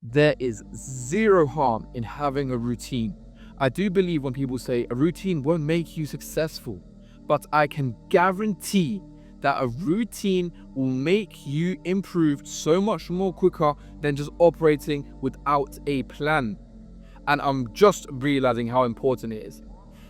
There is zero harm in having a routine. I do believe when people say a routine won't make you successful, but I can guarantee that a routine will make you improve so much more quicker than just operating without a plan. And I'm just realizing how important it is.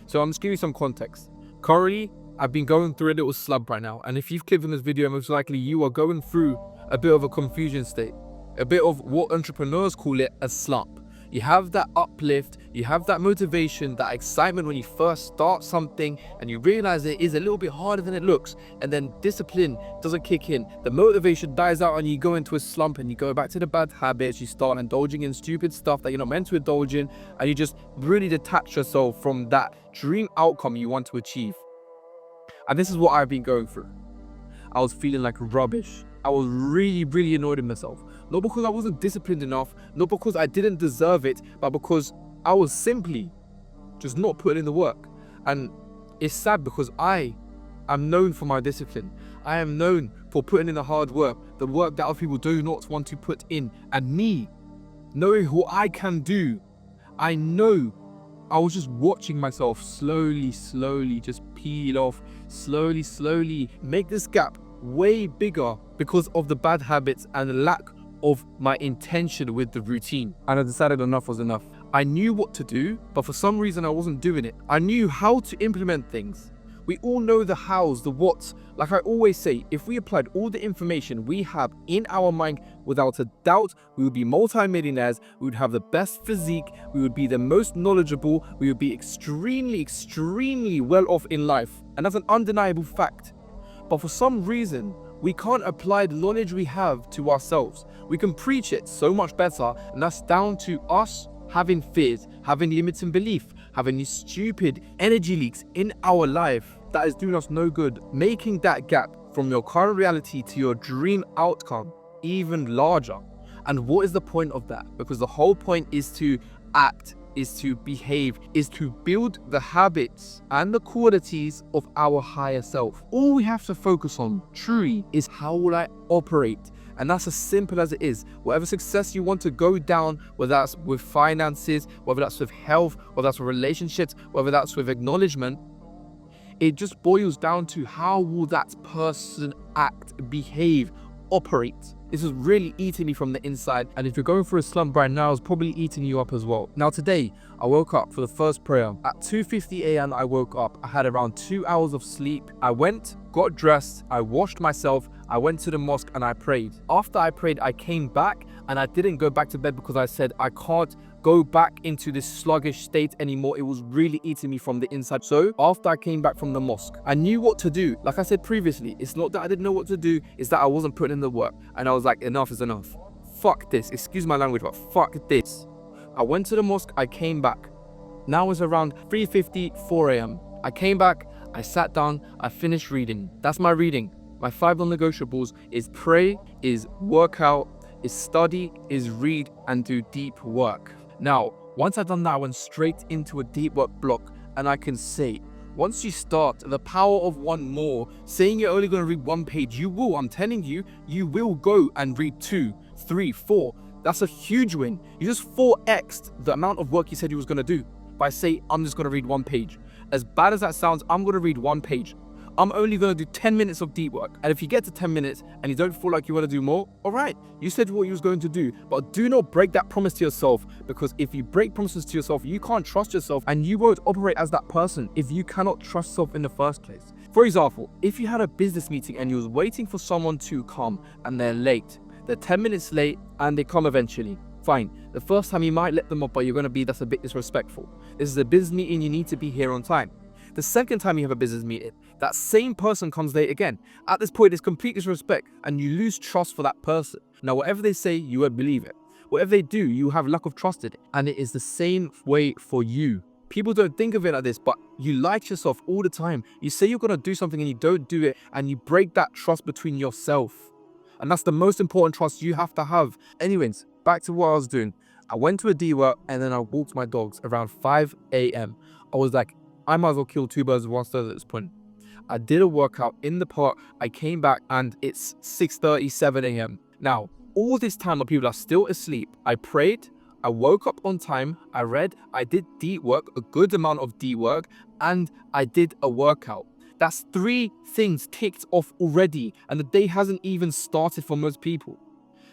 So I'm just giving you some context. Currently, I've been going through a little slump right now. And if you've clicked on this video, most likely you are going through a bit of a confusion state. A bit of what entrepreneurs call it a slump. You have that uplift, you have that motivation, that excitement when you first start something and you realize it is a little bit harder than it looks, and then discipline doesn't kick in. The motivation dies out and you go into a slump and you go back to the bad habits, you start indulging in stupid stuff that you're not meant to indulge in, and you just really detach yourself from that dream outcome you want to achieve. And this is what I've been going through. I was feeling like rubbish. I was really annoyed with myself. Not because I wasn't disciplined enough, not because I didn't deserve it, but because I was simply just not putting in the work. And it's sad because I am known for my discipline. I am known for putting in the hard work, the work that other people do not want to put in. And me, knowing who I can do, I know I was just watching myself slowly just peel off, slowly make this gap way bigger because of the bad habits and the lack of my intention with the routine. And I decided enough was enough. I knew what to do, but for some reason I wasn't doing it. I knew how to implement things. We all know the hows, the whats. Like I always say, if we applied all the information we have in our mind, without a doubt, we would be multi-millionaires, we would have the best physique, we would be the most knowledgeable, we would be extremely well off in life. And that's an undeniable fact. But for some reason, we can't apply the knowledge we have to ourselves. We can preach it so much better, and that's down to us having fears, having limiting belief, having these stupid energy leaks in our life that is doing us no good, making that gap from your current reality to your dream outcome even larger. And what is the point of that? Because the whole point is to act, is to behave, is to build the habits and the qualities of our higher self. All we have to focus on truly is how will I operate? And that's as simple as it is. Whatever success you want to go down, whether that's with finances, whether that's with health, whether that's with relationships, whether that's with acknowledgement, it just boils down to how will that person act, behave, operate. This is really eating me from the inside, and if you're going through a slump right now, it's probably eating you up as well. Now today, I woke up for the first prayer. At 2:50 a.m. I woke up. I had around 2 hours of sleep. I went, got dressed, I washed myself, I went to the mosque and I prayed. After I prayed, I came back and I didn't go back to bed because I said I can't go back into this sluggish state anymore. It was really eating me from the inside. So after I came back from the mosque, I knew what to do. Like I said previously, it's not that I didn't know what to do, it's that I wasn't putting in the work. And I was like, enough is enough. Fuck this. Excuse my language, but fuck this. I went to the mosque, I came back. Now it's around 3:50, 4 a.m. I came back, I sat down, I finished reading. That's my reading. My 5 non-negotiables is pray, is work out, is study, is read, and do deep work. Now, once I've done that, I went straight into a deep work block, and I can say, once you start, the power of one more, saying you're only going to read 1 page, you will, I'm telling you, you will go and read 2, 3, 4. That's a huge win. You just 4x'd the amount of work you said you was going to do by saying, I'm just going to read 1 page. As bad as that sounds, I'm going to read 1 page. I'm only going to do 10 minutes of deep work. And if you get to 10 minutes and you don't feel like you want to do more, all right, you said what you was going to do, but do not break that promise to yourself, because if you break promises to yourself, you can't trust yourself and you won't operate as that person if you cannot trust yourself in the first place. For example, if you had a business meeting and you was waiting for someone to come and they're late, they're 10 minutes late and they come eventually. Fine. The first time you might let them up, but you're going to be, that's a bit disrespectful. This is a business meeting, you need to be here on time. The second time you have a business meeting, that same person comes late again. At this point, it's complete disrespect and you lose trust for that person. Now, whatever they say, you won't believe it. Whatever they do, you have lack of trust in it. And it is the same way for you. People don't think of it like this, but you lie to yourself all the time. You say you're going to do something and you don't do it, and you break that trust between yourself. And that's the most important trust you have to have. Anyways, back to what I was doing. I went to a D-work and then I walked my dogs around 5 a.m. I was like, I might as well kill 2 birds with 1 stone at this point. I did a workout in the park. I came back and it's 6:37 a.m. Now, all this time when people are still asleep, I prayed, I woke up on time, I read, I did deep work, a good amount of deep work, and I did a workout. That's 3 things ticked off already, and the day hasn't even started for most people.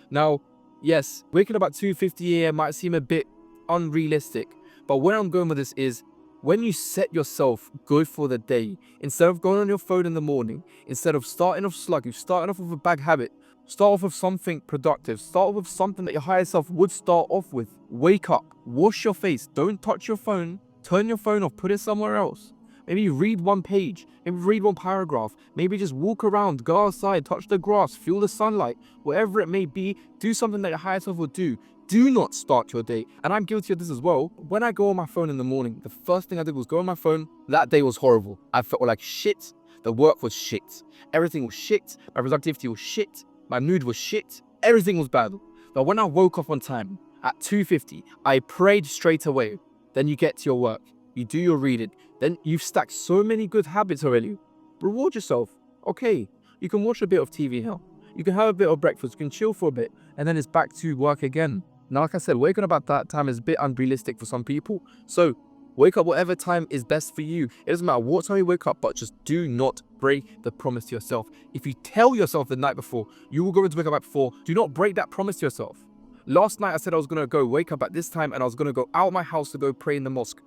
Now, yes, waking up at 2:50 a.m. might seem a bit unrealistic, but where I'm going with this is, when you set yourself good for the day, instead of going on your phone in the morning, instead of starting off sluggish, starting off with a bad habit, start off with something productive, start off with something that your higher self would start off with. Wake up, wash your face, don't touch your phone, turn your phone off, put it somewhere else. Maybe read 1 page, maybe read 1 paragraph, maybe just walk around, go outside, touch the grass, feel the sunlight, whatever it may be, do something that your higher self would do. Do not start your day. And I'm guilty of this as well. When I go on my phone in the morning, the first thing I did was go on my phone. That day was horrible. I felt like shit. The work was shit. Everything was shit. My productivity was shit. My mood was shit. Everything was bad. But when I woke up on time at 2:50, I prayed straight away. Then you get to your work. You do your reading. Then you've stacked so many good habits already. Reward yourself. Okay, you can watch a bit of TV now. You can have a bit of breakfast. You can chill for a bit. And then it's back to work again. Now, like I said, waking up at that time is a bit unrealistic for some people. So wake up whatever time is best for you. It doesn't matter what time you wake up, but just do not break the promise to yourself. If you tell yourself the night before, you will go to wake up at 4, do not break that promise to yourself. Last night I said I was going to go wake up at this time and I was going to go out of my house to go pray in the mosque.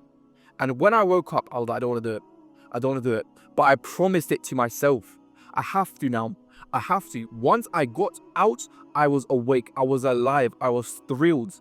And when I woke up, I was like, I don't want to do it. I don't want to do it. But I promised it to myself. I have to now. I have to. Once I got out, I was awake. I was alive. I was thrilled.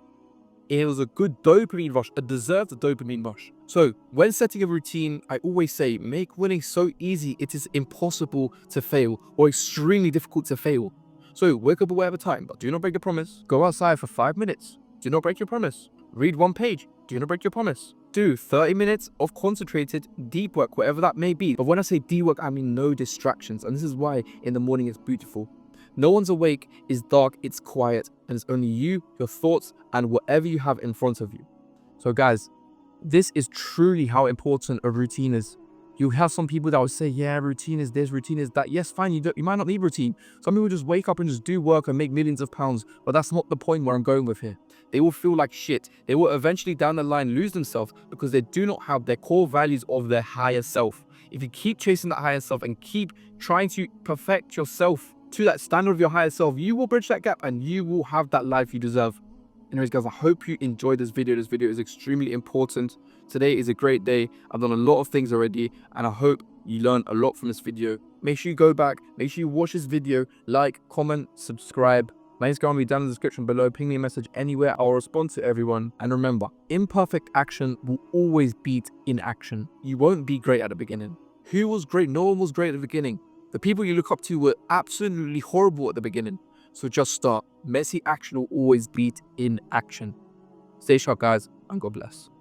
It was a good dopamine rush, a deserved dopamine rush. So when setting a routine, I always say, make winning so easy it is impossible to fail, or extremely difficult to fail. So wake up at whatever time, but do not break the promise. Go outside for 5 minutes. Do not break your promise. Read 1 page. Do not break your promise. Do 30 minutes of concentrated deep work, whatever that may be. But when I say deep work, I mean no distractions. And this is why in the morning it's beautiful. No one's awake, it's dark, it's quiet, and it's only you, your thoughts, and whatever you have in front of you. So guys, this is truly how important a routine is. You have some people that will say, yeah, routine is this, routine is that. Yes, fine, you might not need routine. Some people just wake up and just do work and make millions of pounds, but that's not the point where I'm going with here. They will feel like shit. They will eventually down the line lose themselves because they do not have their core values of their higher self. If you keep chasing that higher self and keep trying to perfect yourself to that standard of your higher self, you will bridge that gap and you will have that life you deserve. Anyways, guys, I hope you enjoyed this video. This video is extremely important. Today is a great day. I've done a lot of things already, and I hope you learned a lot from this video. Make sure you go back, make sure you watch this video, like, comment, subscribe. My Instagram will be down in the description below. Ping me a message anywhere. I'll respond to everyone. And remember, imperfect action will always beat inaction. You won't be great at the beginning. Who was great? No one was great at the beginning. The people you look up to were absolutely horrible at the beginning. So just start. Messy action will always beat inaction. Stay sharp, guys, and God bless.